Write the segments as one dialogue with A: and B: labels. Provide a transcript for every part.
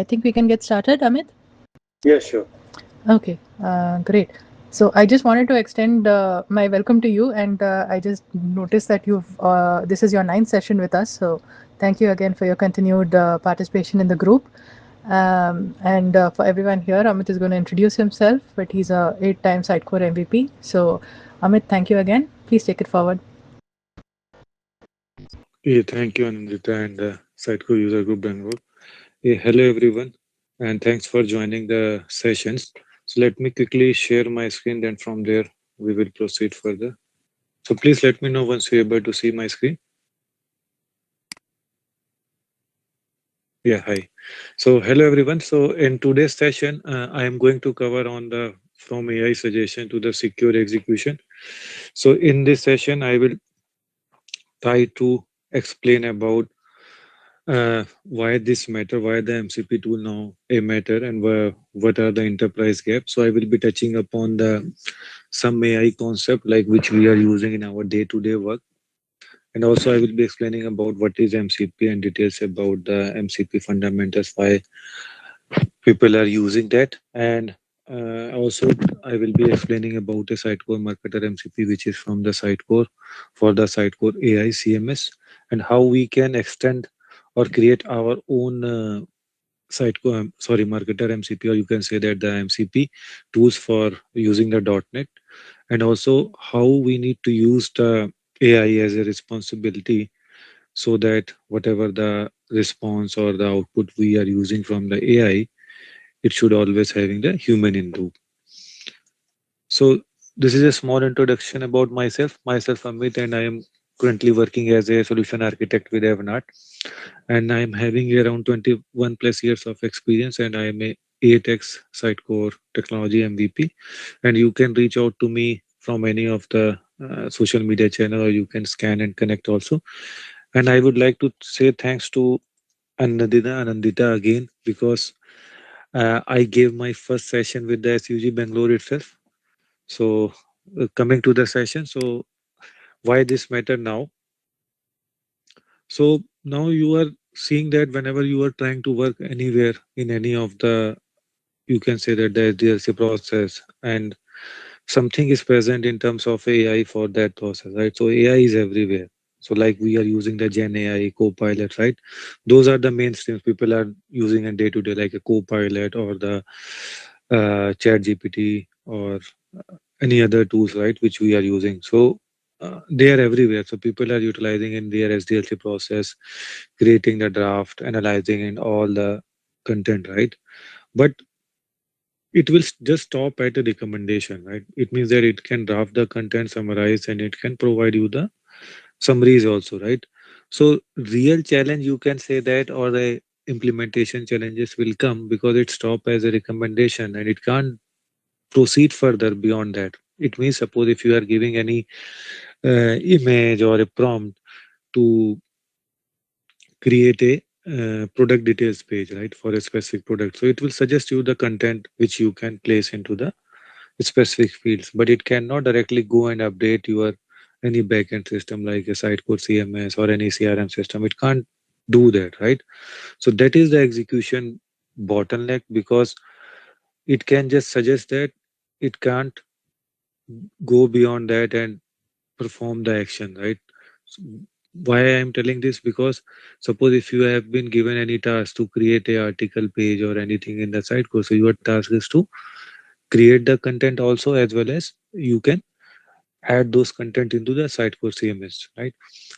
A: I think we can get started, Amit.
B: Yeah, sure.
A: Okay, great. So I just wanted to extend my welcome to you, and I just noticed that you've this is your ninth session with us. So thank you again for your continued participation in the group. And for everyone here, Amit is going to introduce himself, but he's a eight-time Sitecore MVP. So Amit, thank you again. Please take it forward.
C: Yeah, thank you, Anandita and Sitecore User Group Bangalore. Hello, everyone, and thanks for joining the sessions. So let me quickly share my screen, then from there we will proceed further. So please let me know once you're able to see my screen. Yeah, hi. So hello, everyone. So in today's session, I am going to cover on the from AI suggestion to the secure execution. So in this session, I will try to explain about why this matter, why the MCP tool now a matter, and what are the enterprise gaps. So I will be touching upon the some AI concept like which we are using in our day-to-day work, and also I will be explaining about what is MCP and details about the MCP fundamentals, why people are using that, and also I will be explaining about a Sitecore marketer MCP, which is from the Sitecore for the Sitecore AI CMS, and how we can extend or create our own marketer MCP, or you can say that the MCP tools for using the .NET, and also how we need to use the AI as a responsibility so that whatever the response or the output we are using from the AI, it should always having the human in loop. So this is a small introduction about myself. Myself Amit, and I am currently working as a solution architect with Avnat, and I am having around 21 plus years of experience, and I am a 8x Sitecore technology MVP. And you can reach out to me from any of the social media channel, or you can scan and connect also. And I would like to say thanks to Anandita again, because I gave my first session with the SUG Bangalore itself. So coming to the session, so why this matter now? So now you are seeing that whenever you are trying to work anywhere in any of the, you can say that the SDLC process, and something is present in terms of AI for that process, right? So AI is everywhere. So like we are using the Gen AI, Copilot, right? Those are the mainstreams people are using in day to day, like a Copilot or the Chat GPT or any other tools, right, which we are using. So they are everywhere. So people are utilizing in their SDLC process, creating the draft, analyzing and all the content, right? But it will just stop at a recommendation, right? It means that it can draft the content, summarize, and it can provide you the summaries also, right? So real challenge you can say that, or the implementation challenges will come because it stop as a recommendation and it can't proceed further beyond that. It means suppose if you are giving any image or a prompt to create a product details page, right, for a specific product, so it will suggest you the content which you can place into the specific fields, but it cannot directly go and update your any backend system like a Sitecore CMS or any CRM system. It can't do that, right? So that is the execution bottleneck, because it can just suggest that, it can't go beyond that and perform the action, right? So why I am telling this, because suppose if you have been given any task to create a article page or anything in the Sitecore, so your task is to create the content also, as well as you can add those content into the Sitecore CMS, right?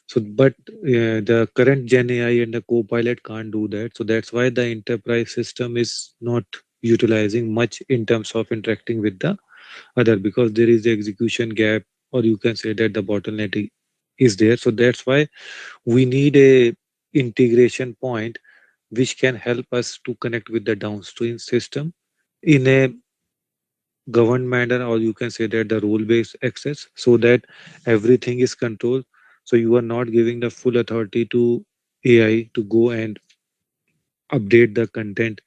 C: So, but the current Gen AI and the Copilot can't do that. So that's why the enterprise system is not utilizing much in terms of interacting with the other, because there is the execution gap, or you can say that the bottleneck is there. So that's why we need a integration point which can help us to connect with the downstream system in a governed manner, or you can say that the role based access, so that everything is controlled. So you are not giving the full authority to AI to go and update the content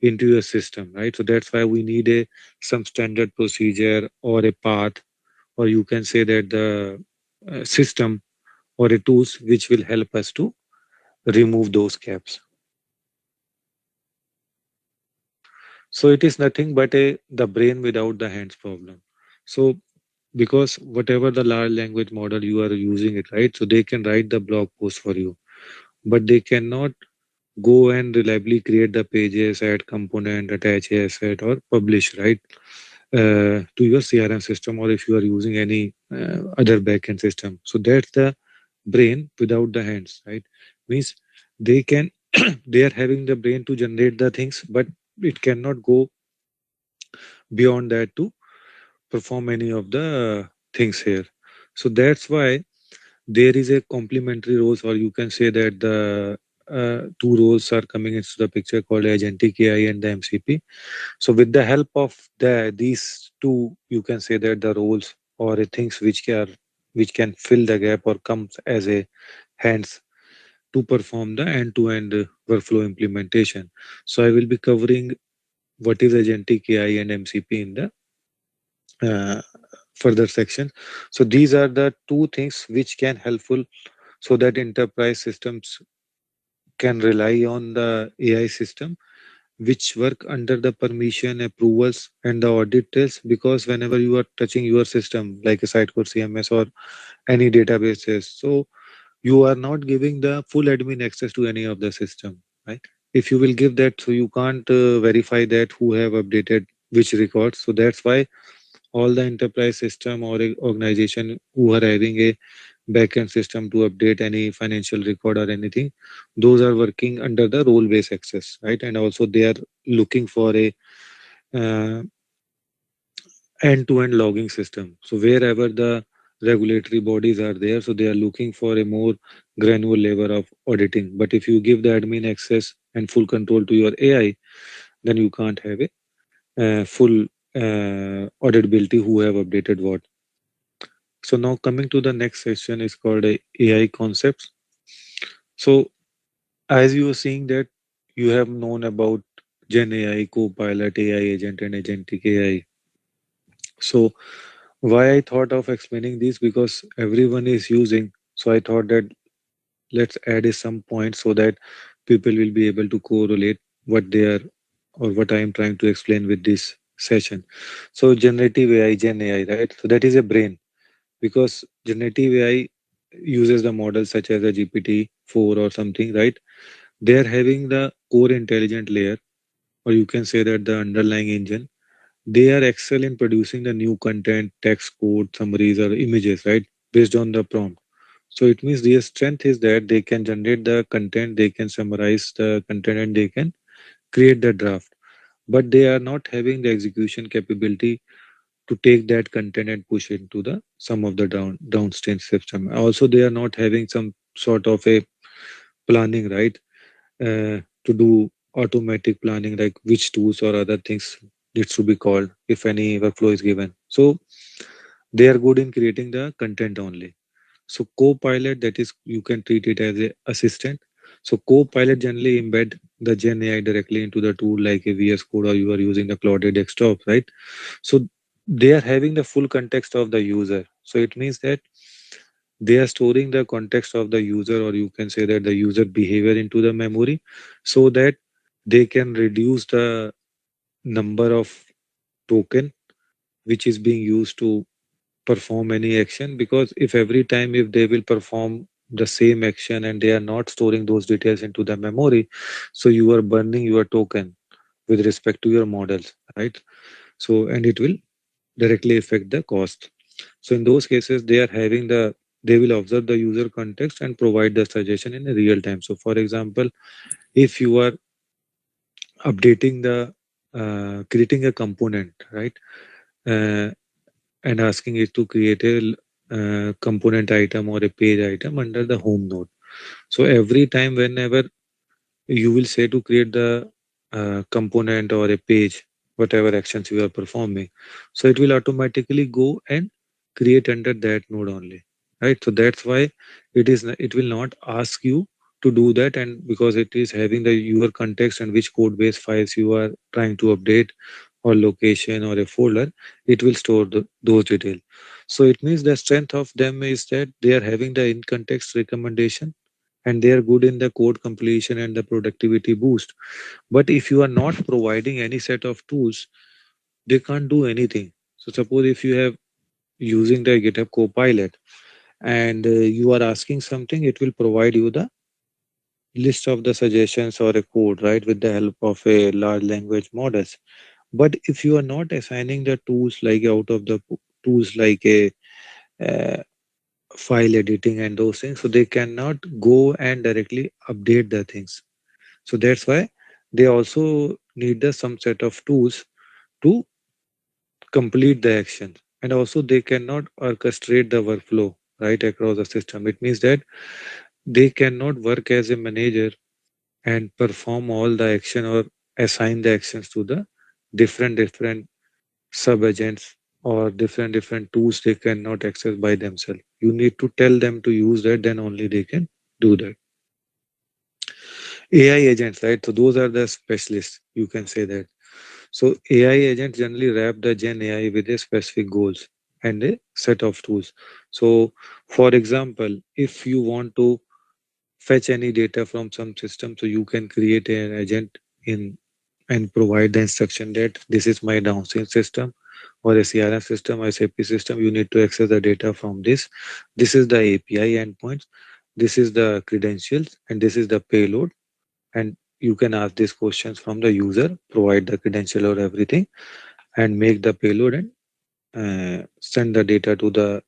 C: into your system, right? So that's why we need a some standard procedure or a path, or you can say that the system or a tools which will help us to remove those gaps. So it is nothing but a the brain without the hands problem. So because whatever the large language model you are using it, right? So they can write the blog post for you, but they cannot go and reliably create the pages, add component, attach a asset, or publish, right? To your CRM system, or if you are using any other backend system. So that's the brain without the hands, right? Means they can they are having the brain to generate the things, but it cannot go beyond that to perform any of the things here. So that's why there is a complementary roles, or you can say that the two roles are coming into the picture called agentic AI and the MCP. So with the help of these two, you can say that the roles or the things which can fill the gap or comes as a hands to perform the end-to-end workflow implementation. So I will be covering what is agentic AI and MCP in the uh, further section. So these are the two things which can helpful so that enterprise systems can rely on the AI system which work under the permission, approvals, and the audit trails. Because whenever you are touching your system, like a Sitecore CMS or any databases, so you are not giving the full admin access to any of the system, right? If you will give that, so you can't verify that who have updated which records. So that's why all the enterprise system or a organization who are having a backend system to update any financial record or anything, those are working under the role based access, right? And also they are looking for a uh, end to end logging system. So wherever the regulatory bodies are there, so they are looking for a more granular level of auditing. But if you give the admin access and full control to your AI, then you can't have a full auditability who have updated what. So now coming to the next section is called a AI concepts. So as you are seeing that you have known about Gen AI, Copilot, AI agent, and agentic AI. So why I thought of explaining this, because everyone is using. So I thought that let's add some points so that people will be able to correlate what they are or what I am trying to explain with this session. So generative AI, Gen AI, right? So that is a brain, because generative AI uses the models such as a GPT-4 or something, right? They are having the core intelligent layer, or you can say that the underlying engine. They are excel in producing the new content, text, code, summaries, or images, right? Based on the prompt. So it means their strength is that they can generate the content, they can summarize the content, and they can create the draft. But they are not having the execution capability to take that content and push it into the some of the downstream system. Also, they are not having some sort of a planning, right? To do automatic planning, like which tools or other things needs to be called if any workflow is given. So they are good in creating the content only. So Copilot, that is, you can treat it as a assistant. So Copilot generally embed the Gen AI directly into the tool like a VS Code, or you are using the Cloud desktop, right? So they are having the full context of the user. So it means that they are storing the context of the user, or you can say that the user behavior into the memory, so that they can reduce the number of token which is being used to perform any action. Because if every time if they will perform the same action and they are not storing those details into the memory, so you are burning your token with respect to your models, right? So and it will directly affect the cost. So in those cases they are having the, they will observe the user context and provide the suggestion in a real time. So for example, if you are updating the creating a component, right? uh, and asking it to create a component item or a page item under the home node. So every time whenever you will say to create the component or a page, whatever actions you are performing, so it will automatically go and create under that node only, right? So that's why it will not ask you to do that, and because it is having the your context and which code base files you are trying to update or location or a folder, it will store those details. So it means the strength of them is that they are having the in context recommendation, and they are good in the code completion and the productivity boost. But if you are not providing any set of tools, they can't do anything. So suppose if you have using the GitHub Copilot and you are asking something, it will provide you the list of the suggestions or a code, right, with the help of a large language models. But if you are not assigning the tools like out of the tools like a uh, file editing and those things, so they cannot go and directly update the things. So that's why they also need the some set of tools to complete the action, and also they cannot orchestrate the workflow right across the system. It means that they cannot work as a manager and perform all the action or assign the actions to the different sub agents or different tools they cannot access by themselves. You need to tell them to use that, then only they can do that. AI agents, right? So those are the specialists, you can say that. So AI agents generally wrap the Gen AI with a specific goals and a set of tools. So for example, if you want to fetch any data from some system, so you can create an agent in and provide the instruction that this is my downstream system or a CRM system or SAP system. You need to access the data from this. This is the API endpoints. This is the credentials and this is the payload. And you can ask these questions from the user, provide the credential or everything, and make the payload and send the data to the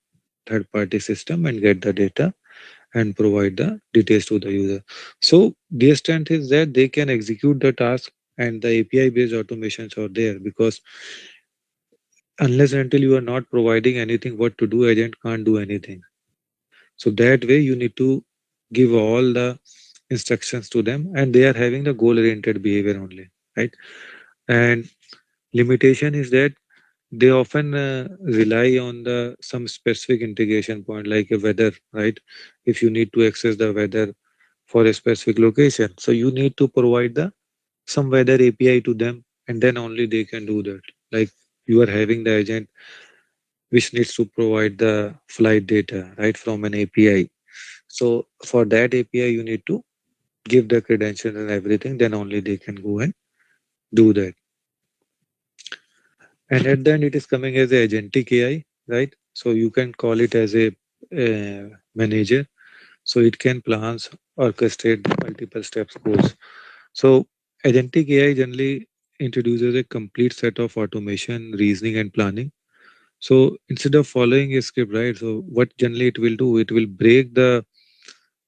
C: third party system and get the data and provide the details to the user. So their strength is that they can execute the task and the API based automations are there, because unless and until you are not providing anything what to do, agent can't do anything. So that way you need to give all the instructions to them and they are having the goal oriented behavior only, right? And limitation is that they often rely on the some specific integration point like a weather, right? If you need to access the weather for a specific location, so you need to provide the some weather API to them and then only they can do that. Like you are having the agent which needs to provide the flight data right from an API. So for that API you need to give the credentials and everything, then only they can go and do that. And at the end it is coming as a agentic AI, right? So you can call it as a manager. So it can plans, orchestrate multiple steps goals. So agentic AI generally introduces a complete set of automation, reasoning, and planning. So instead of following a script, right? So what generally it will do, it will break the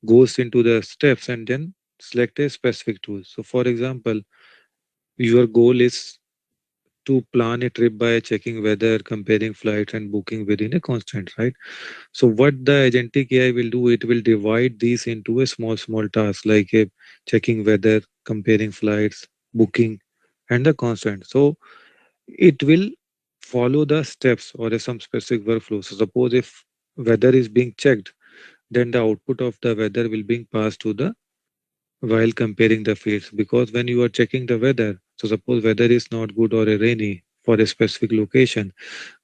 C: goals into the steps and then select a specific tool. So for example, your goal is to plan a trip by checking weather, comparing flights, and booking within a constant, right? So what the agentic AI will do, it will divide these into a small task like a checking weather, comparing flights, booking, and the constant. So it will follow the steps or some specific workflow. So suppose if weather is being checked, then the output of the weather will being passed to the while comparing the fields, because when you are checking the weather, so suppose weather is not good or a rainy for a specific location,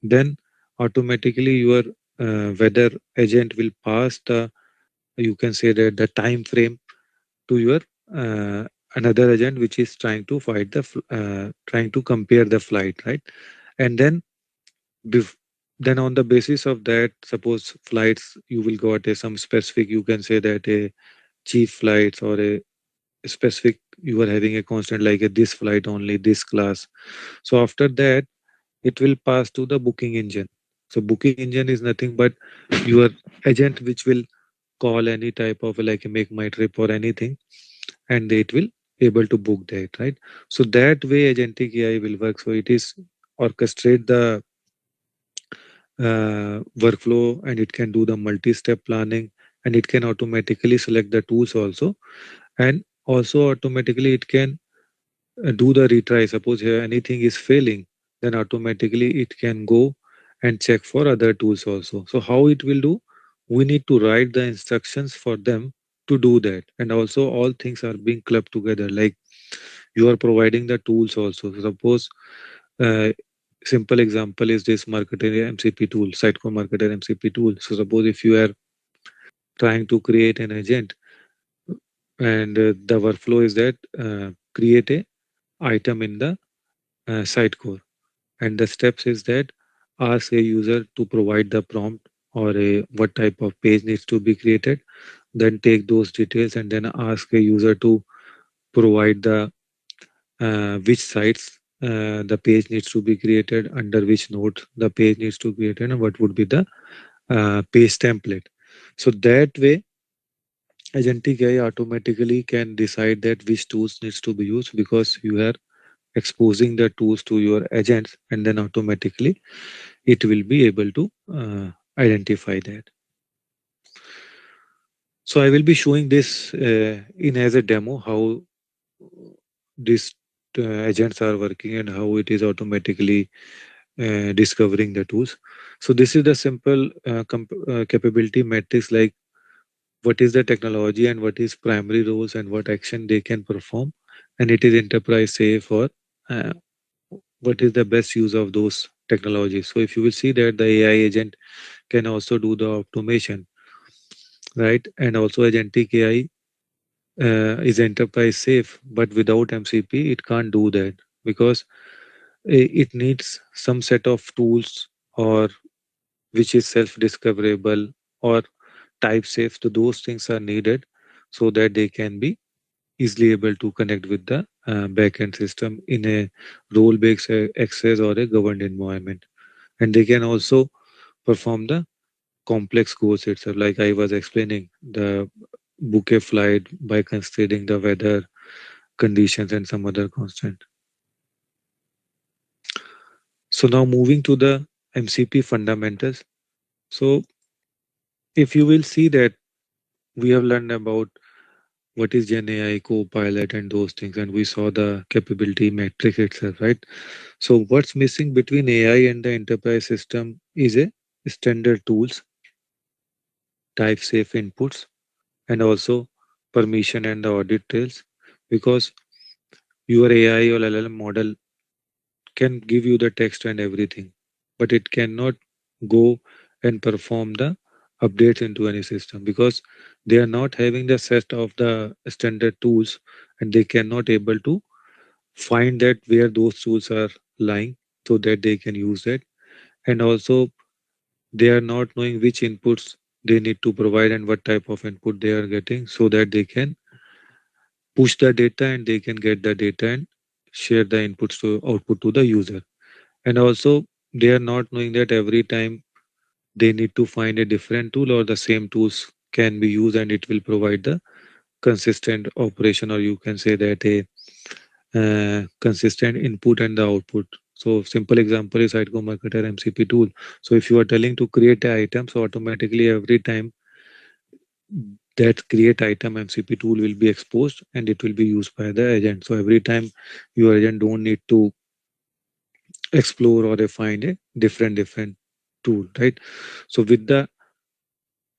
C: then automatically your weather agent will pass the, you can say that the time frame to your uh, another agent which is trying to fight the trying to compare the flight, right? And then bef- then on the basis of that, suppose flights you will got a some specific, you can say that a cheap flights or a specific, you are having a constant like a this flight only this class. So after that it will pass to the booking engine. So booking engine is nothing but your agent which will call any type of like a make my trip or anything, and it will able to book that, right? So that way agentic AI will work. So it is orchestrate the workflow, and it can do the multi-step planning, and it can automatically select the tools also, and also automatically it can do the retry. Suppose here anything is failing, then automatically it can go and check for other tools also. So how it will do, we need to write the instructions for them to do that, and also all things are being clubbed together, like you are providing the tools also. So suppose uh, simple example is this marketer MCP tool, Sitecore marketer MCP tool. So suppose if you are trying to create an agent And the workflow is that create a item in the Sitecore. And the steps is that ask a user to provide the prompt or a what type of page needs to be created, then take those details and then ask a user to provide the which sites the page needs to be created, under which node the page needs to be created, and what would be the page template. So that way agentic AI automatically can decide that which tools needs to be used, because you are exposing the tools to your agents, and then automatically it will be able to identify that. So I will be showing this in as a demo how these agents are working and how it is automatically discovering the tools. So this is the simple capability matrix, like what is the technology and what is primary roles and what action they can perform, and it is enterprise safe, or uh, what is the best use of those technologies. So if you will see that the AI agent can also do the automation, right? And also agentic AI is enterprise safe, but without MCP, it can't do that, because it needs some set of tools, or which is self-discoverable or type safe. So those things are needed so that they can be easily able to connect with the backend system in a role-based access or a governed environment. And they can also perform the complex goals itself, like I was explaining, the book a flight by considering the weather conditions and some other constant. So now moving to the MCP fundamentals. So if you will see that we have learned about what is Gen AI, Copilot, and those things, and we saw the capability matrix itself, right? So what's missing between AI and the enterprise system is a standard tools, type safe inputs, and also permission and the audit trails, because your AI or LLM model can give you the text and everything, but it cannot go and perform the updates into any system, because they are not having the set of the standard tools, and they cannot able to find that where those tools are lying, so that they can use that. And also they are not knowing which inputs they need to provide and what type of input they are getting, so that they can push the data and they can get the data and share the inputs to output to the user. And also they are not knowing that every time they need to find a different tool, or the same tools can be used and it will provide the consistent operation, or you can say that a consistent input and the output. So simple example is Sitecore Marketer MCP tool. So if you are telling to create a item, so automatically every time that create item MCP tool will be exposed and it will be used by the agent. So every time your agent don't need to explore or find a different tool, right? So with the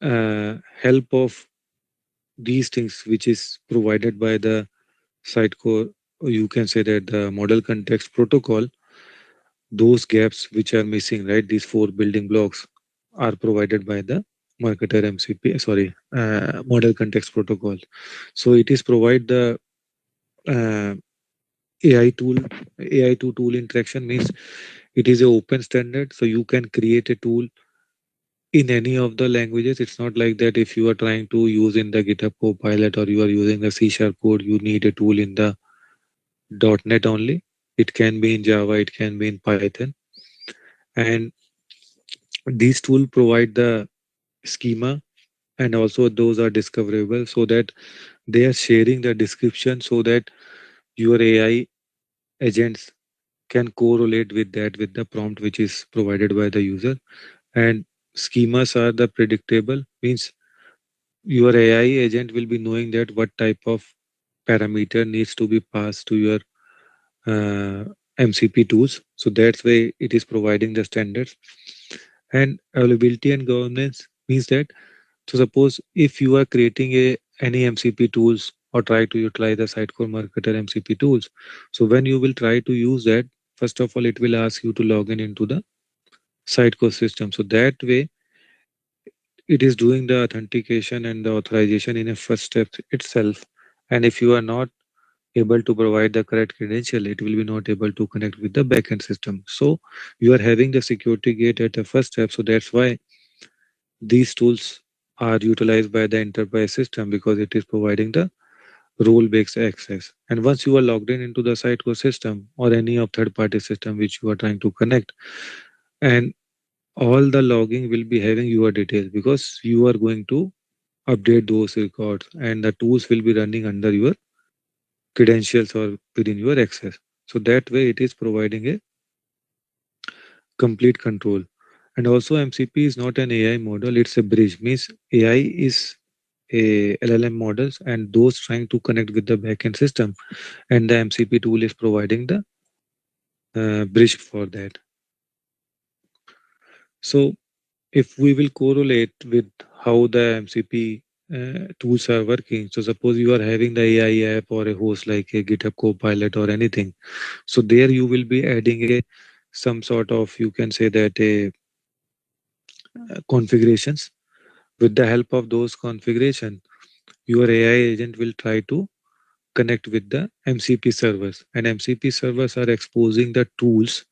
C: help of these things, which is provided by the Sitecore, or you can say that the model context protocol, those gaps which are missing, right? These four building blocks are provided by the marketer MCP, sorry, model context protocol. So it is provide the uh, AI tool, AI to tool interaction, means it is a open standard. So you can create a tool in any of the languages. It's not like that if you are trying to use in the GitHub Copilot or you are using the C sharp code, you need a tool in the .NET only. It can be in Java, it can be in Python. And these tools provide the schema, and also those are discoverable, so that they are sharing the description, so that your AI agents can correlate with that, with the prompt which is provided by the user. And schemas are the predictable, means your AI agent will be knowing that what type of parameter needs to be passed to your uh, MCP tools. So that's why it is providing the standards. And availability and governance means that, so suppose if you are creating a any MCP tools or try to utilize the Sitecore Marketer MCP tools, so when you will try to use that, first of all it will ask you to log in into the Sitecore system. So that way it is doing the authentication and the authorization in a first step itself, And if you are not able to provide the correct credential, it will be not able to connect with the backend system. So you are having the security gate at the first step. So that's why these tools are utilized by the enterprise system, because it is providing the role-based access. And once you are logged in into the Sitecore system or any of third-party system which you are trying to connect, and all the logging will be having your details, because you are going to update those records, and the tools will be running under your credentials or within your access. So that way it is providing a complete control. And also MCP is not an AI model, it's a bridge. Means AI is a LLM models and those trying to connect with the backend system, and the MCP tool is providing the bridge for that. So if we will correlate with how the MCP tools are working, so suppose you are having the AI app or a host like a GitHub Copilot or anything. So there you will be adding a some sort of, you can say that a configurations. With the help of those configuration, your AI agent will try to connect with the MCP servers, and MCP servers are exposing the tools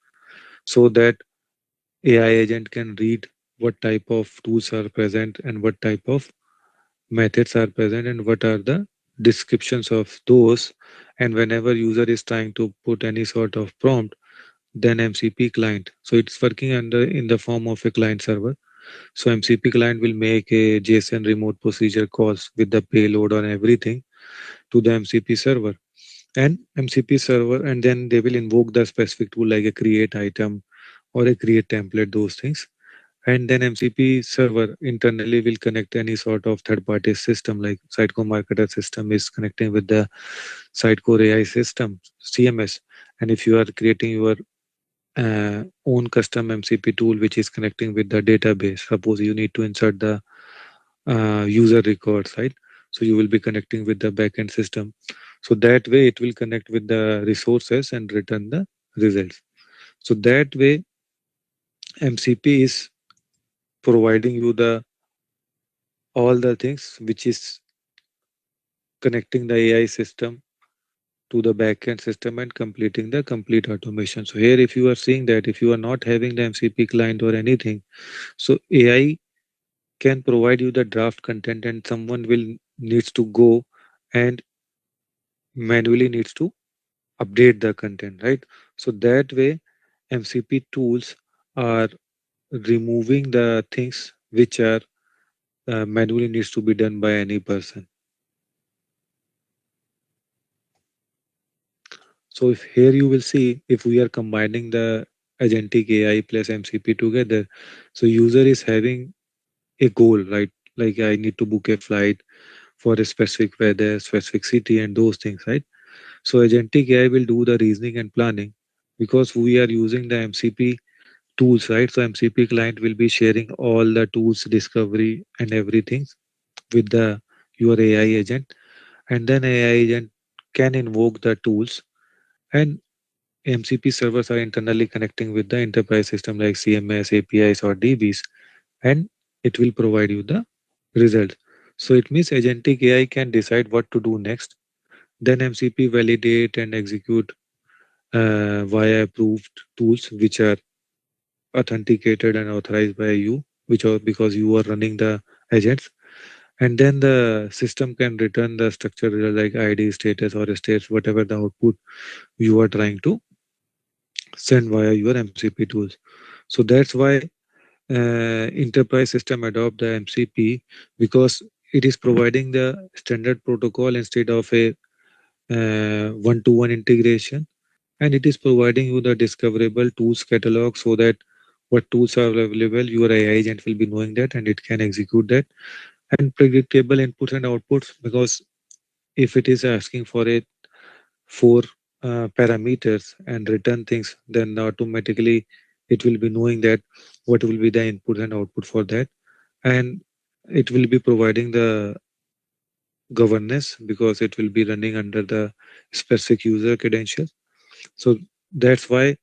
C: so that AI agent can read what type of tools are present and what type of methods are present and what are the descriptions of those. And whenever user is trying to put any sort of prompt, then MCP client, so it's working under in the form of a client server. So MCP client will make a JSON remote procedure calls with the payload on everything to the MCP server, and MCP server, and then they will invoke the specific tool like a create item or a create template, those things. And then MCP server internally will connect any sort of third party system, like Sitecore marketer system is connecting with the Sitecore AI system, CMS. And if you are creating your own custom MCP tool which is connecting with the database, suppose you need to insert the user records, right? So you will be connecting with the backend system. So that way it will connect with the resources and return the results. So that way MCP is providing you the all the things which is connecting the AI system to the backend system and completing the complete automation. So here if you are seeing that if you are not having the MCP client or anything, so AI can provide you the draft content and someone will needs to go and manually needs to update the content, right? So that way MCP tools are removing the things which are manually needs to be done by any person. So if here you will see, if we are combining the agentic AI plus MCP together, so user is having a goal, right? Like I need to book a flight for a specific weather, specific city, and those things, right? So agentic AI will do the reasoning and planning, because we are using the MCP tools, right? So MCP client will be sharing all the tools, discovery, and everything with the your AI agent, and then AI agent can invoke the tools, and MCP servers are internally connecting with the enterprise system like CMS, APIs, or DBs, and it will provide you the result. So it means agentic AI can decide what to do next. Then MCP validate and execute via approved tools which are authenticated and authorized by you, which are because you are running the agents. And then the system can return the structured result like ID, status, or states, whatever the output you are trying to send via your MCP tools. So that's why enterprise system adopt the MCP, because it is providing the standard protocol instead of a one-to-one integration, and it is providing you the discoverable tools catalog so that what tools are available, your AI agent will be knowing that and it can execute that, and predictable inputs and outputs, because if it is asking for a four parameters and return things, then automatically it will be knowing that what will be the input and output for that, and it will be providing the governance because it will be running under the specific user credentials. So that's why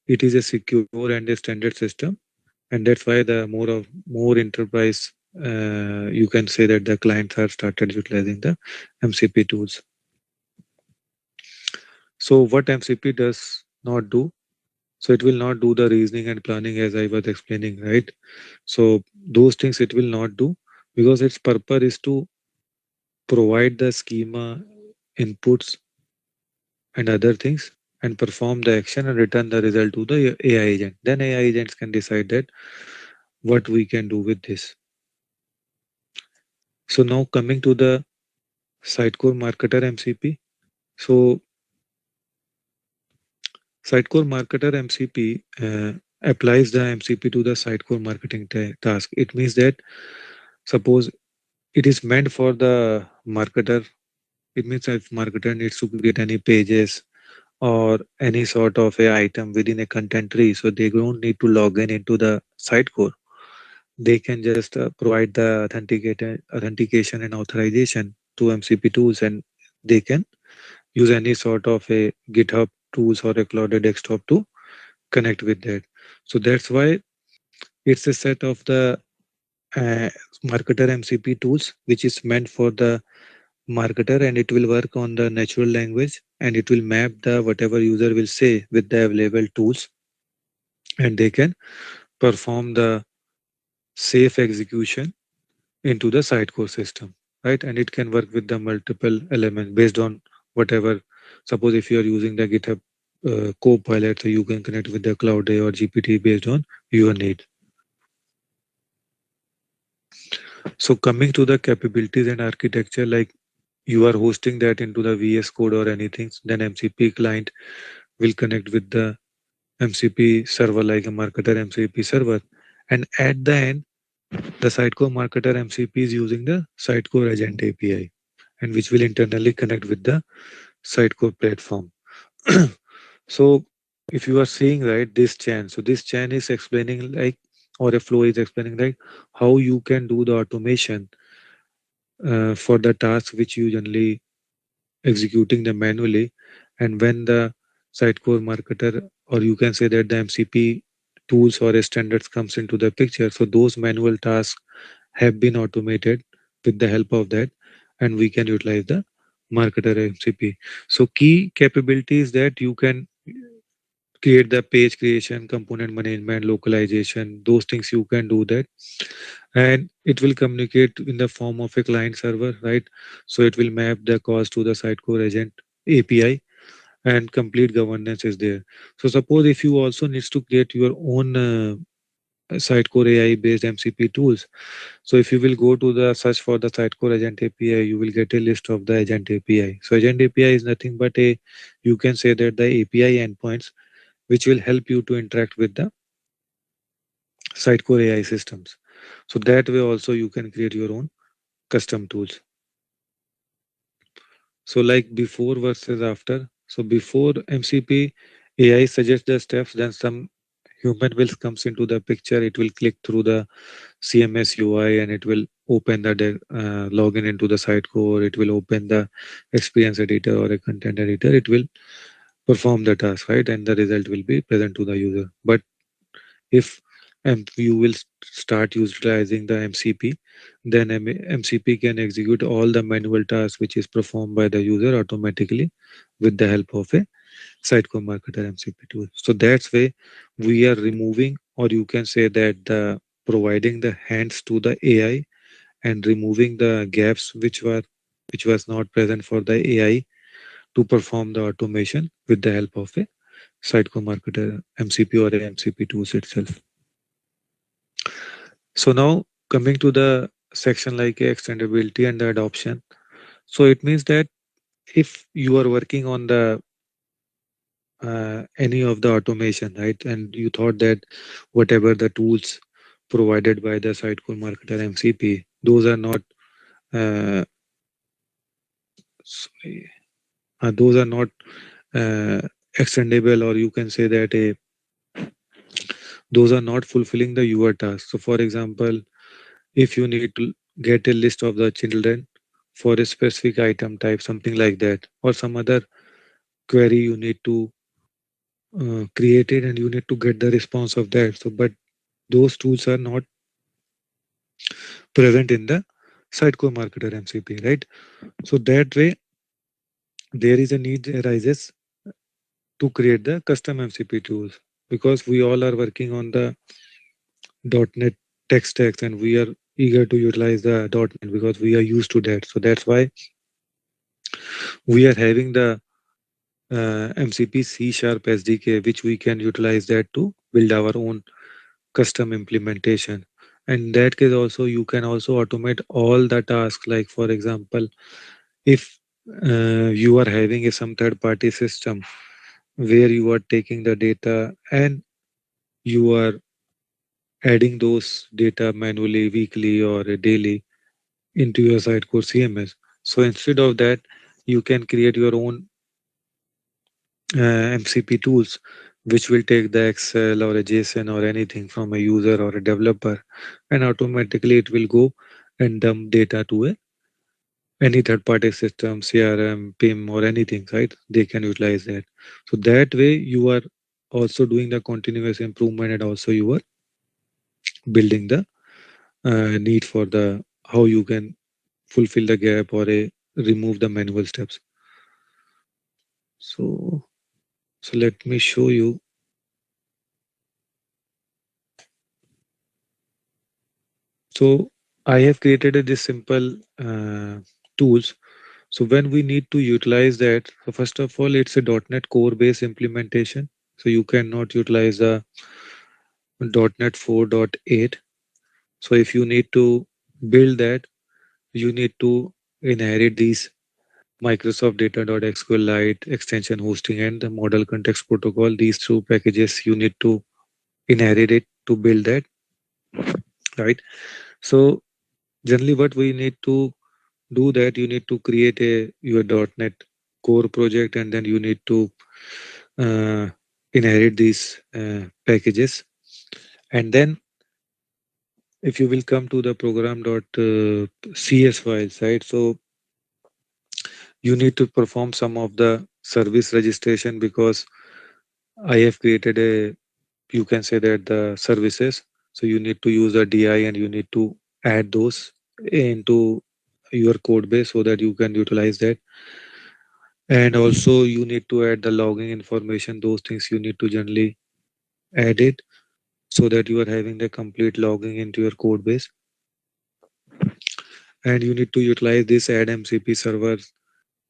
C: it is a secure and a standard system, and that's why the more enterprise you can say that the clients are started utilizing the MCP tools. So what MCP does not do, so it will not do the reasoning and planning as I was explaining, right? So those things it will not do, because its purpose is to provide the schema, inputs, and other things, and perform the action and return the result to the AI agent. Then AI agents can decide that what we can do with this. So now coming to the Sitecore Marketer MCP. So Sitecore Marketer MCP applies the MCP to the Sitecore marketing task. It means that suppose it is meant for the marketer. It means if marketer needs to create any pages or any sort of a item within a content tree, so they don't need to log in into the Sitecore. They can just provide the authentication and authorization to MCP tools, and they can use any sort of a GitHub tools or a Cloud desktop to connect with that. So that's why it's a set of the uh, marketer MCP tools, which is meant for the marketer, and it will work on the natural language, and it will map the whatever user will say with the available tools, and they can perform the safe execution into the Sitecore system, right? And it can work with the multiple elements based on whatever. Suppose if you are using the GitHub Copilot, so you can connect with the Cloud or GPT based on your need. So coming to the capabilities and architecture, like you are hosting that into the VS Code or anything, then MCP client will connect with the MCP server like a marketer MCP server. And at the end, the Sitecore marketer MCP is using the Sitecore agent API, and which will internally connect with the Sitecore platform. So if you are seeing right this chain, so this chain is explaining like, or a flow is explaining like how you can do the automation for the task which you generally executing them manually. And when the Sitecore marketer, or you can say that the MCP tools or standards comes into the picture, so those manual tasks have been automated with the help of that, and we can utilize the marketer MCP. So key capabilities that you can create the page creation, component management, localization, those things you can do that. And it will communicate in the form of a client server, right? So it will map the calls to the Sitecore agent API, and complete governance is there. So suppose if you also needs to create your own Sitecore AI based MCP tools. So if you will go to the search for the Sitecore agent API, you will get a list of the agent API. So agent API is nothing but a, you can say that the API endpoints which will help you to interact with the Sitecore AI systems. So that way also you can create your own custom tools. So like before versus after. So before MCP, AI suggests the steps, then some human will comes into the picture. It will click through the CMS UI, and it will open the login into the Sitecore. It will open the experience editor or a content editor. It will perform the task, right? And the result will be present to the user. But if you will start utilizing the MCP, then MCP can execute all the manual tasks which is performed by the user automatically with the help of a Sitecore Marketer MCP tool. So that's way we are removing, or you can say that the providing the hands to the AI and removing the gaps which was not present for the AI to perform the automation with the help of a Sitecore Marketer MCP or a MCP tools itself. So now coming to the section like extendability and the adoption. So it means that if you are working on the any of the automation, right, and you thought that whatever the tools provided by the Sitecore Marketer MCP, those are not uh, sorry, those are not uh, extendable, or you can say that those are not fulfilling the your task. So for example, if you need to get a list of the children for a specific item type, something like that, or some other query you need to create it, and you need to get the response of that. So but those tools are not present in the Sitecore marketer MCP, right? So that way there is a need arises to create the custom MCP tools, because we all are working on the .NET tech stacks and we are eager to utilize the .NET because we are used to that. So that's why we are having the MCP C Sharp SDK, which we can utilize that to build our own custom implementation. And in that case, also you can also automate all the tasks. Like for example, if you are having some third-party system where you are taking the data and you are adding those data manually, weekly or daily into your Sitecore CMS. So instead of that, you can create your own MCP tools, which will take the Excel or a JSON or anything from a user or a developer, and automatically it will go and dump data to any third-party system, CRM, PIM, or anything, right? They can utilize that. So that way, you are also doing the continuous improvement, and also you are building the need for the how you can fulfill the gap or remove the manual steps. So, so let me show you. So I have created this simple tools. So when we need to utilize that, so first of all, it's a .NET Core based implementation. So you cannot utilize the .NET 4.8. So if you need to build that, you need to inherit these Microsoft Data.SQLite extension hosting and the model context protocol. These two packages you need to inherit it to build that, right? So generally, what we need to do that you need to create a your .NET Core project, and then you need to uh, inherit these packages, and then if you will come to the program.cs files, right? So you need to perform some of the service registration, because I have created a, you can say that the services. So you need to use the DI and you need to add those into your code base so that you can utilize that. And also you need to add the logging information. Those things you need to generally add it so that you are having the complete logging into your code base. And you need to utilize this add MCP server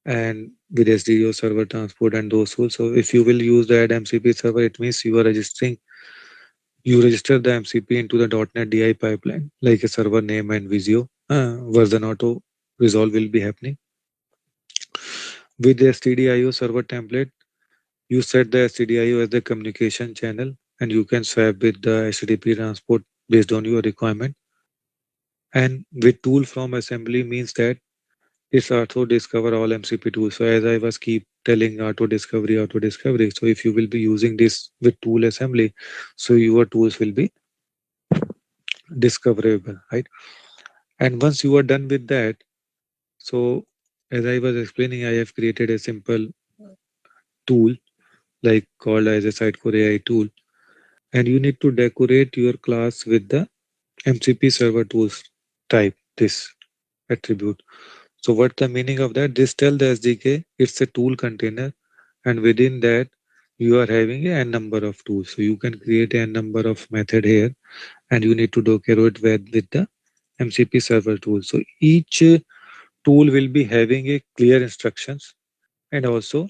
C: and with SDO server transport and those tools. So if you will use the add MCP server, it means you are registering, you register the MCP into the .NET DI pipeline, like a server name and Visio. Version auto resolve will be happening. With the STDIO server template, you set the STDIO as the communication channel, and you can swap with the HTTP transport based on your requirement. And with tool from assembly means that it's auto discover all MCP tools. So as I was keep telling auto discovery, auto discovery. So if you will be using this with tool assembly, so your tools will be discoverable, right? And once you are done with that, so as I was explaining, I have created a simple tool like called as a Sitecore AI tool, and you need to decorate your class with the MCP server tools type this attribute. So what the meaning of that? This tell the SDK it's a tool container, and within that you are having a n number of tools. So you can create a n number of method here, and you need to decorate with the MCP server tool. So each tool will be having a clear instructions and also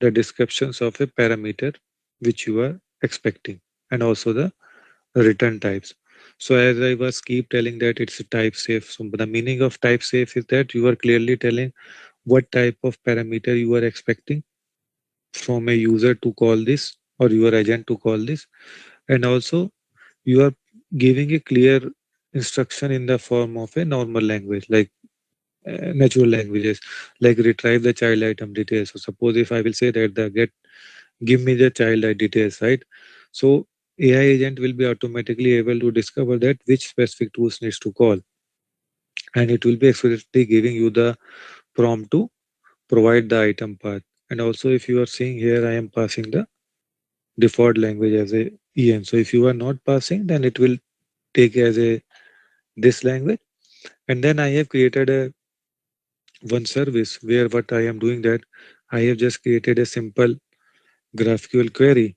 C: the descriptions of a parameter which you are expecting, and also the return types. So as I was keep telling that it's a type safe. So the meaning of type safe is that you are clearly telling what type of parameter you are expecting from a user to call this or your agent to call this, and also you are giving a clear instruction in the form of a normal language like natural languages, like retrieve the child item details. So suppose if I will say that the get give me the child details, right? So AI agent will be automatically able to discover that which specific tools needs to call, and it will be explicitly giving you the prompt to provide the item path. And also if you are seeing here, I am passing the default language as a EN. So if you are not passing, then it will take as a this language. And then I have created a one service where what I am doing that I have just created a simple GraphQL query,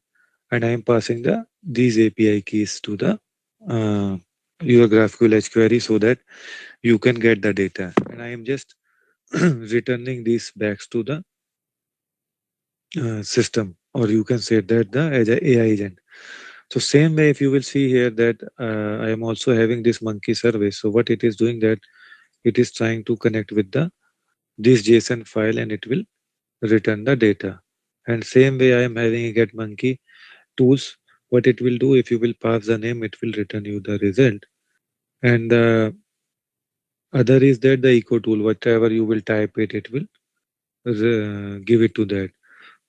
C: and I am passing these API keys to the uh, your GraphQL Edge query so that you can get the data. And I am just returning these backs to the system, or you can say that the as a AI agent. So same way, if you will see here that I am also having this monkey service. So what it is doing that it is trying to connect with the this JSON file and it will return the data. And same way I am having a get monkey tools. What it will do, if you will pass the name, it will return you the result. And the other is that the echo tool, whatever you will type it, it will give it to that.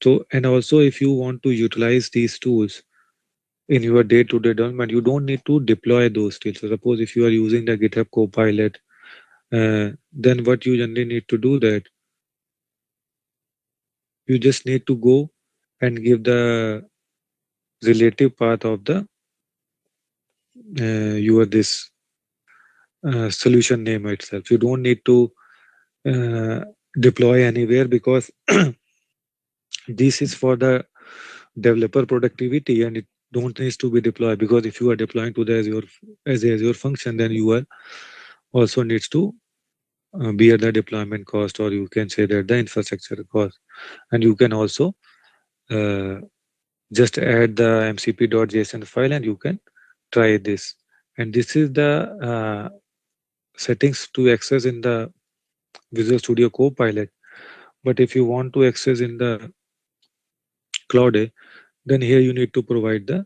C: So, and also if you want to utilize these tools in your day-to-day development, you don't need to deploy those tools. So suppose if you are using the GitHub Copilot, then what you generally need to do that you just need to go and give the relative path of the your this solution name itself. You don't need to uh, deploy anywhere because this is for the developer productivity and it don't needs to be deployed because if you are deploying to the Azure function, then you are also needs to bear the deployment cost, or you can say that the infrastructure cost. And you can also uh, just add the mcp.json file and you can try this. And this is the settings to access in the Visual Studio Copilot. But if you want to access in the Cloud, then here you need to provide the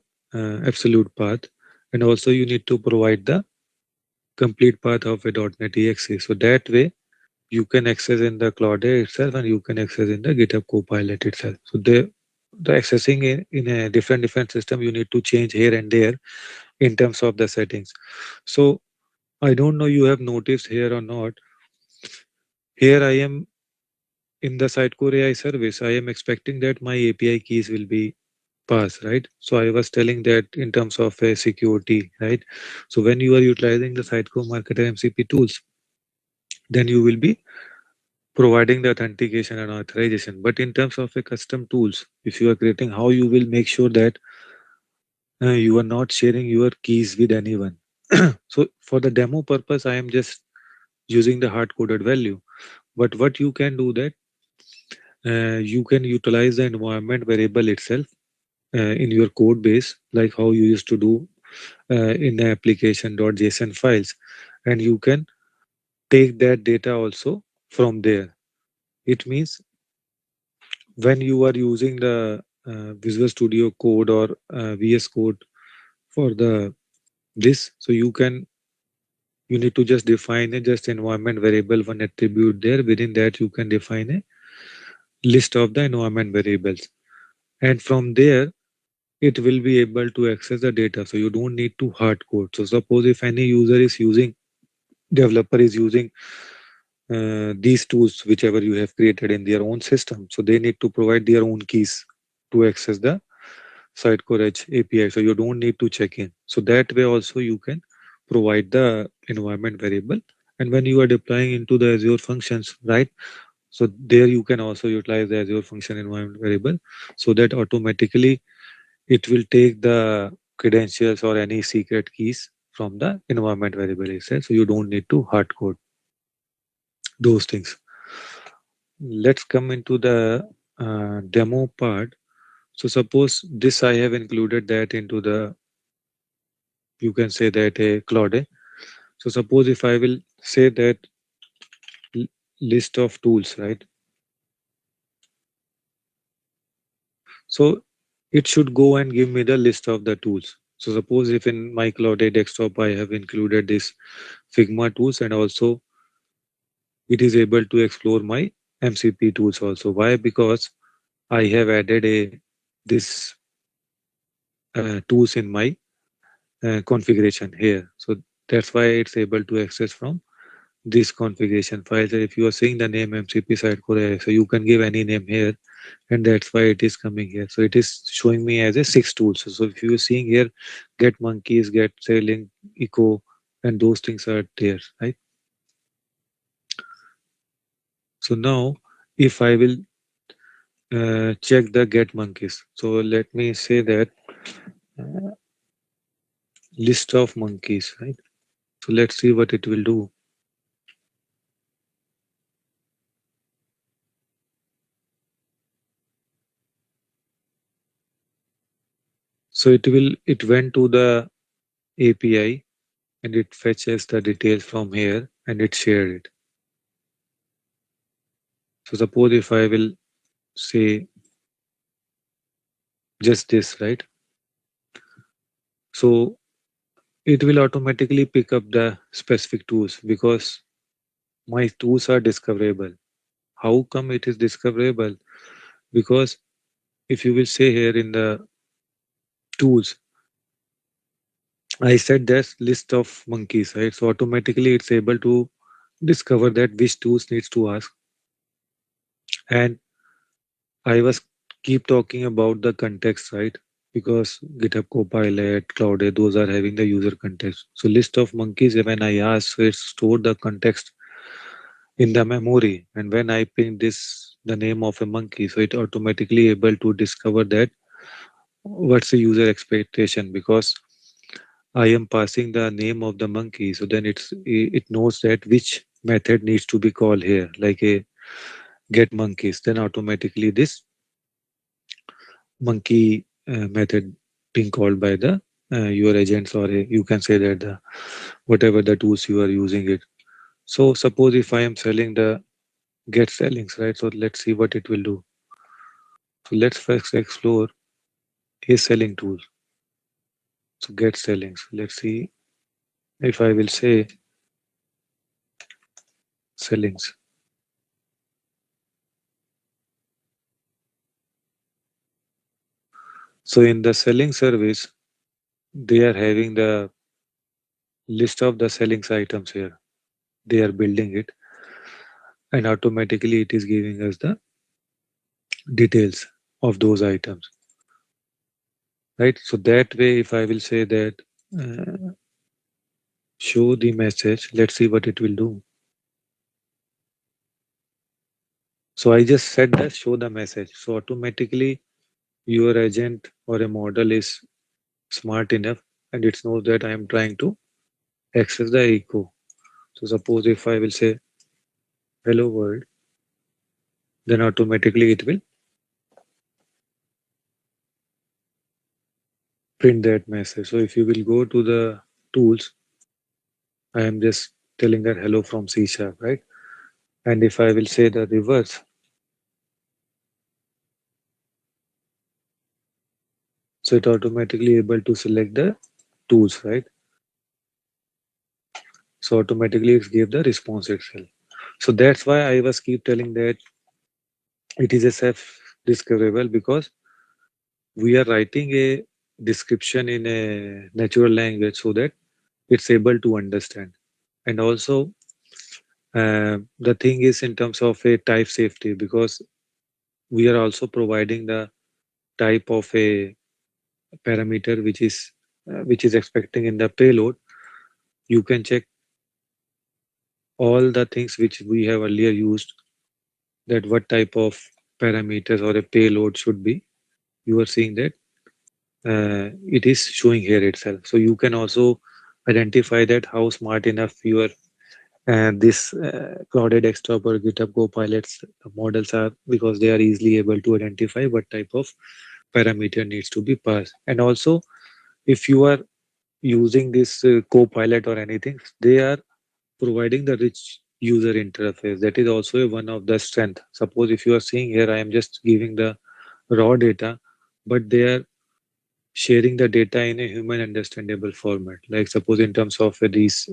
C: absolute path, and also you need to provide the complete path of a .NET exe. So that way you can access in the Cloud itself and you can access in the GitHub Copilot itself. So the accessing in a different system you need to change here and there in terms of the settings. So I don't know you have noticed here or not. Here I am in the Sitecore AI service. I am expecting that my API keys will be pass, right? So I was telling that in terms of security, right? So when you are utilizing the Sitecore Marketer MCP tools, then you will be providing the authentication and authorization. But in terms of a custom tools, if you are creating, how you will make sure that you are not sharing your keys with anyone. So for the demo purpose, I am just using the hard coded value. But what you can do that you can utilize the environment variable itself in your code base, like how you used to do in the application.json files, and you can take that data also from there. It means when you are using the Visual Studio Code or VS Code for the this, so you need to just define a just environment variable one attribute there. Within that, you can define a list of the environment variables, and from there it will be able to access the data. So you don't need to hard code. So suppose if any user is using developer is using these tools whichever you have created in their own system, so they need to provide their own keys to access the Sitecore Edge API. So you don't need to check in. So that way also you can provide the environment variable. And when you are deploying into the Azure functions, right? So there you can also utilize the Azure function environment variable so that automatically it will take the credentials or any secret keys from the environment variable itself. So you don't need to hard code those things. Let's come into the demo part. So suppose this I have included that into the, you can say that a Claude. So suppose if I will say that l- list of tools, right? So it should go and give me the list of the tools. So suppose if in my Claude desktop I have included this Figma tools, and also it is able to explore my MCP tools also. Why? Because I have added a this tools in my configuration here. So that's why it's able to access from this configuration file. So if you are seeing the name MCP Sitecore, so you can give any name here, and that's why it is coming here. So it is showing me as a 6 tools. So if you are seeing here, get monkeys, get sailing, eco, and those things are there, right? So now if I will check the get monkeys, so let me say that uh, list of monkeys, right? So let's see what it will do. So it went to the API and it fetches the details from here and it shared it. So suppose if I will say just this, right? So it will automatically pick up the specific tools because my tools are discoverable. How come it is discoverable? Because if you will say here in the tools, I said there's list of monkeys, right? So automatically it's able to discover that which tools needs to ask. And I was keep talking about the context, right? Because GitHub Copilot, Cloud, those are having the user context. So list of monkeys, when I ask, so it store the context in the memory. And when I ping this, the name of a monkey, so it automatically able to discover that what's the user expectation because I am passing the name of the monkey. So then it knows that which method needs to be called here, like a get monkeys. Then automatically this monkey method being called by the your agents or you can say that the whatever the tools you are using it. So suppose if I am selling the get sellings, right? So let's see what it will do. So let's first explore a selling tool. So get sellings. Let's see if I will say sellings. So in the selling service, they are having the list of the sellings items here. They are building it and automatically it is giving us the details of those items, right? So that way, if I will say that uh, show the message, let's see what it will do. So I just said that show the message. So automatically your agent or a model is smart enough and it knows that I am trying to access the echo. So suppose if I will say hello world, then automatically it will print that message. So if you will go to the tools, I am just telling that hello from C sharp, right? And if I will say the reverse, so it automatically able to select the tools, right? So automatically it give the response itself. So that's why I was keep telling that it is a self discoverable because we are writing a description in a natural language so that it's able to understand. And also the thing is in terms of a type safety because we are also providing the type of a parameter which is expecting in the payload. You can check all the things which we have earlier used, that what type of parameters or a payload should be. You are seeing that it is showing here itself. So you can also identify that how smart enough your this Clouded Desktop or GitHub Copilots models are because they are easily able to identify what type of parameter needs to be passed. And also, if you are using this Copilot or anything, they are providing the rich user interface. That is also one of the strength. Suppose if you are seeing here, I am just giving the raw data, but they are sharing the data in a human understandable format. Like suppose in terms of these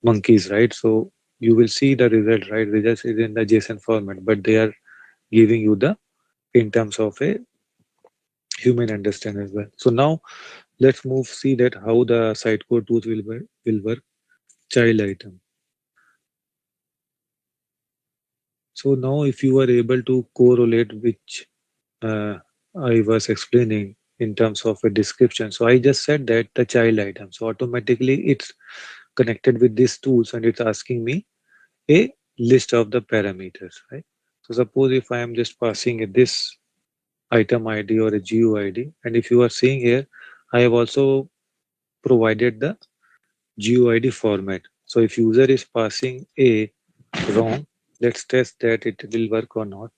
C: monkeys, right? So you will see the result, right? Results is in the JSON format, but they are giving you the in terms of a human understand as well. So now let's move see that how the Sitecore tools will work. Child item. So now if you are able to correlate which uh, I was explaining, in terms of a description. So I just said that the child item. So automatically it's connected with these tools and it's asking me a list of the parameters, right? So suppose if I am just passing this item ID or a GUID, and if you are seeing here, I have also provided the GUID format. So if user is passing a wrong, let's test that it will work or not,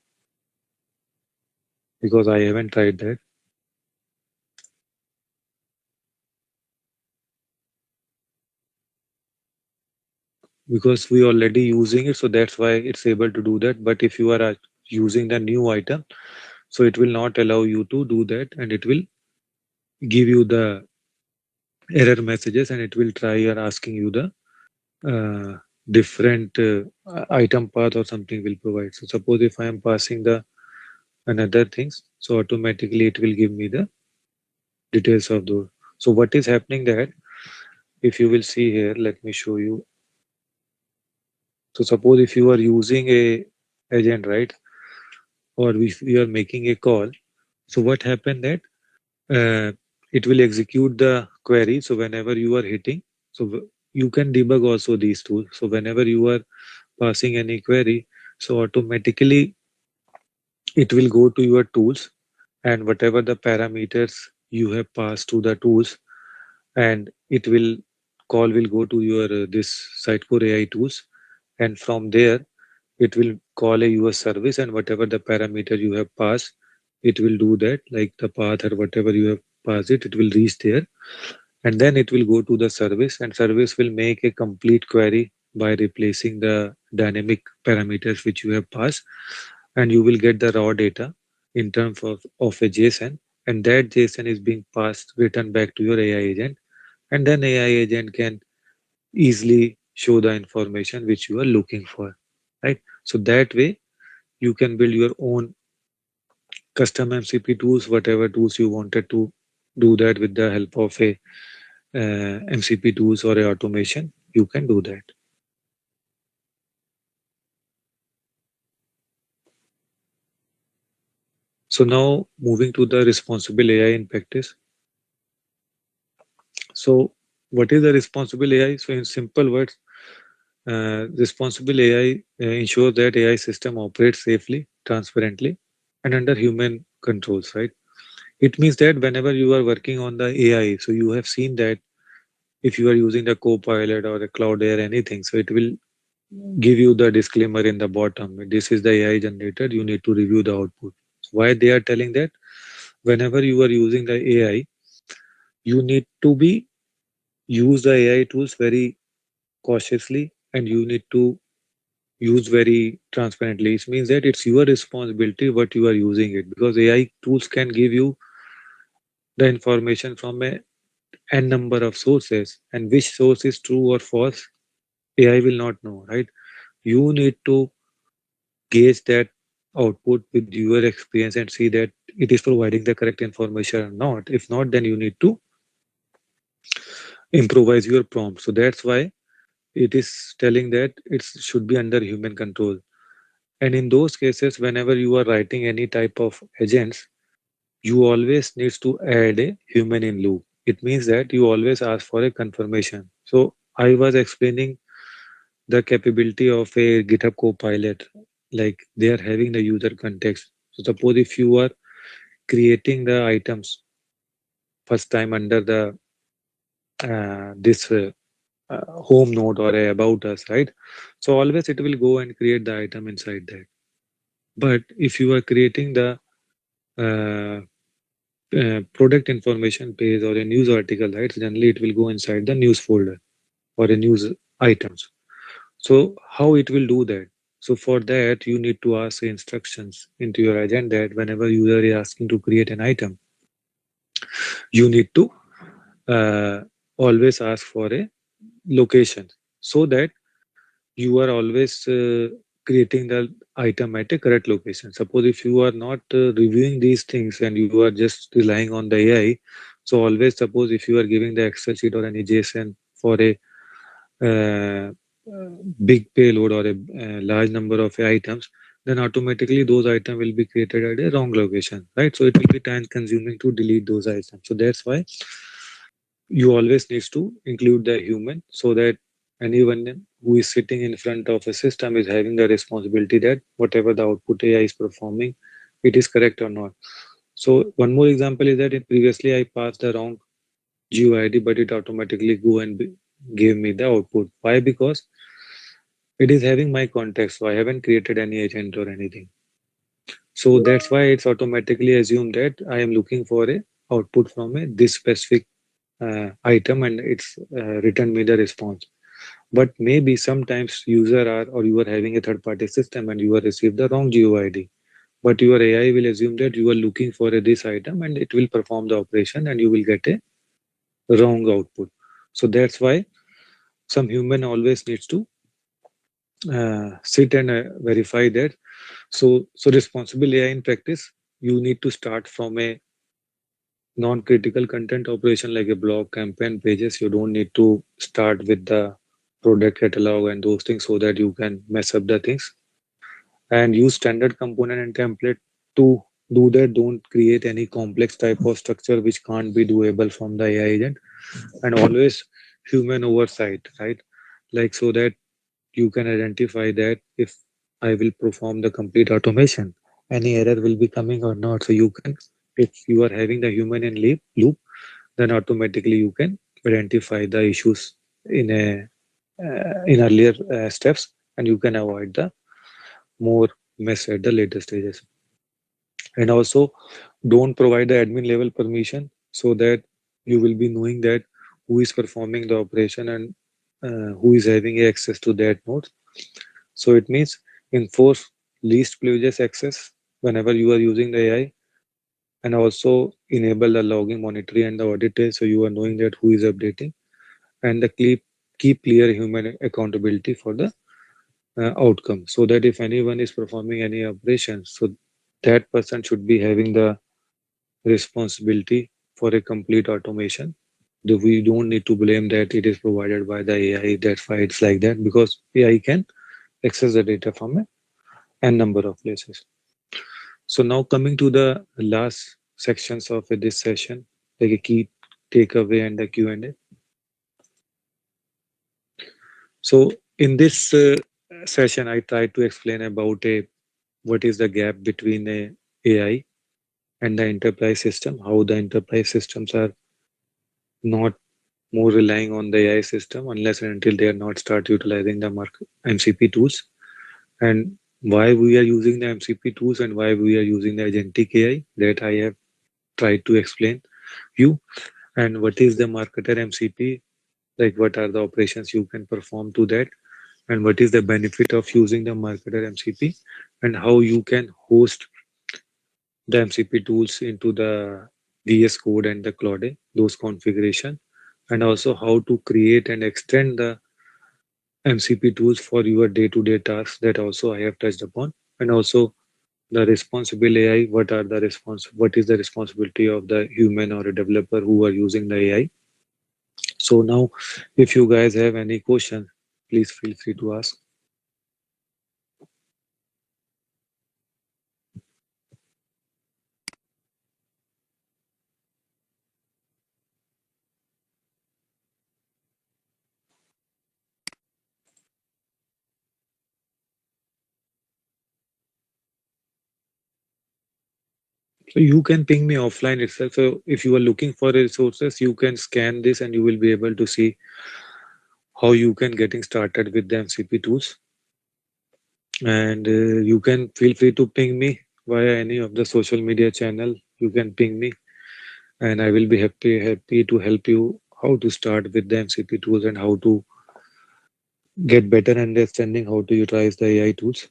C: because I haven't tried that. Because we already using it, so that's why it's able to do that. But if you are using the new item, so it will not allow you to do that, and it will give you the error messages, and it will try and asking you the uh, different item path or something will provide. So suppose if I am passing the another things, so automatically it will give me the details of those. So what is happening that if you will see here, let me show you. So suppose if you are using a agent, right, or if we are making a call, so what happened that uh, it will execute the query. So whenever you are hitting, so you can debug also these tools. So whenever you are passing any query, so automatically it will go to your tools, and whatever the parameters you have passed to the tools, and it will call will go to your this Sitecore AI tools, and from there it will call a US service, and whatever the parameter you have passed, it will do that, like the path or whatever you have passed it will reach there, and then it will go to the service, and service will make a complete query by replacing the dynamic parameters which you have passed, and you will get the raw data in terms of a JSON, and that JSON is being passed returned back to your AI agent, and then AI agent can easily show the information which you are looking for, right? So that way you can build your own custom MCP tools, whatever tools you wanted to do that with the help of a MCP tools or a automation, you can do that. So now moving to the responsible AI in practice. So what is the responsible AI? So in simple words, responsible AI ensures that AI system operates safely, transparently, and under human controls, right? It means that whenever you are working on the AI, so you have seen that if you are using the Copilot or the Cloud Air, anything, so it will give you the disclaimer in the bottom. This is the AI generated. You need to review the output. Why they are telling that? Whenever you are using the AI, you need to be use the AI tools very cautiously, and you need to use very transparently. It means that it's your responsibility what you are using it, because AI tools can give you the information from a n number of sources, and which source is true or false, AI will not know, right? You need to gauge that output with your experience and see that it is providing the correct information or not. If not, then you need to improvise your prompt. So that's why it is telling that it should be under human control. And in those cases, whenever you are writing any type of agents, you always needs to add a human in loop. It means that you always ask for a confirmation. So I was explaining the capability of a GitHub Copilot, like they are having the user context. So suppose if you are creating the items first time under the this home node or a about us, right? So always it will go and create the item inside that. But if you are creating the uh, product information page or a news article, right? Generally, it will go inside the news folder or a news items. So how it will do that? So for that, you need to ask instructions into your agent that whenever user is asking to create an item, you need to uh, always ask for a location, so that you are always creating the item at a correct location. Suppose if you are not reviewing these things and you are just relying on the AI, so always suppose if you are giving the Excel sheet or any JSON for a uh, big payload or a large number of items, then automatically those items will be created at a wrong location, right? So it will be time consuming to delete those items. So that's why you always needs to include the human, so that anyone who is sitting in front of a system is having the responsibility that whatever the output AI is performing, it is correct or not. So one more example is that previously I passed the wrong GUID, but it automatically go and gave me the output. Why? Because it is having my context, so I haven't created any agent or anything. So that's why it's automatically assumed that I am looking for a output from a this specific item, and it's returned me the response. But maybe sometimes user are, or you are having a third party system and you are received the wrong GUID, but your AI will assume that you are looking for a this item and it will perform the operation and you will get a wrong output. So that's why some human always needs to sit and verify that. So responsible AI in practice, you need to start from a non-critical content operation like a blog, campaign, pages. You don't need to start with the product catalog and those things, so that you can mess up the things. And use standard component and template to do that. Don't create any complex type of structure which can't be doable from the AI agent. And always human oversight, right? Like, so that you can identify that if I will perform the complete automation, any error will be coming or not. So you can, if you are having the human in loop, then automatically you can identify the issues in earlier steps, and you can avoid the more mess at the later stages. And also, don't provide the admin level permission, so that you will be knowing that who is performing the operation and who is having access to that node. So it means enforce least privileges access whenever you are using the AI, and also enable the logging, monitoring, and the audit trail, so you are knowing that who is updating, and the keep clear human accountability for the outcome, so that if anyone is performing any operation, so that person should be having the responsibility for a complete automation. We don't need to blame that it is provided by the AI. That's why it's like that, because AI can access the data from a n number of places. So now coming to the last sections of this session, like a key takeaway and the Q&A. So in this session, I try to explain about a what is the gap between a AI and the enterprise system, how the enterprise systems are not more relying on the AI system unless and until they are not start utilizing the MCP tools, and why we are using the MCP tools and why we are using the agentic AI, that I have tried to explain you. And what is the marketer MCP, like what are the operations you can perform to that, and what is the benefit of using the marketer MCP, and how you can host the MCP tools into the VS Code and the Claude, those configuration, and also how to create and extend the MCP tools for your day-to-day tasks, that also I have touched upon, and also the responsible AI, what is the responsibility of the human or a developer who are using the AI. So now, if you guys have any question, please feel free to ask. So you can ping me offline itself. So if you are looking for resources, you can scan this and you will be able to see how you can getting started with the MCP tools. And you can feel free to ping me via any of the social media channel. You can ping me, and I will be happy to help you how to start with the MCP tools and how to get better understanding how to utilize the AI tools.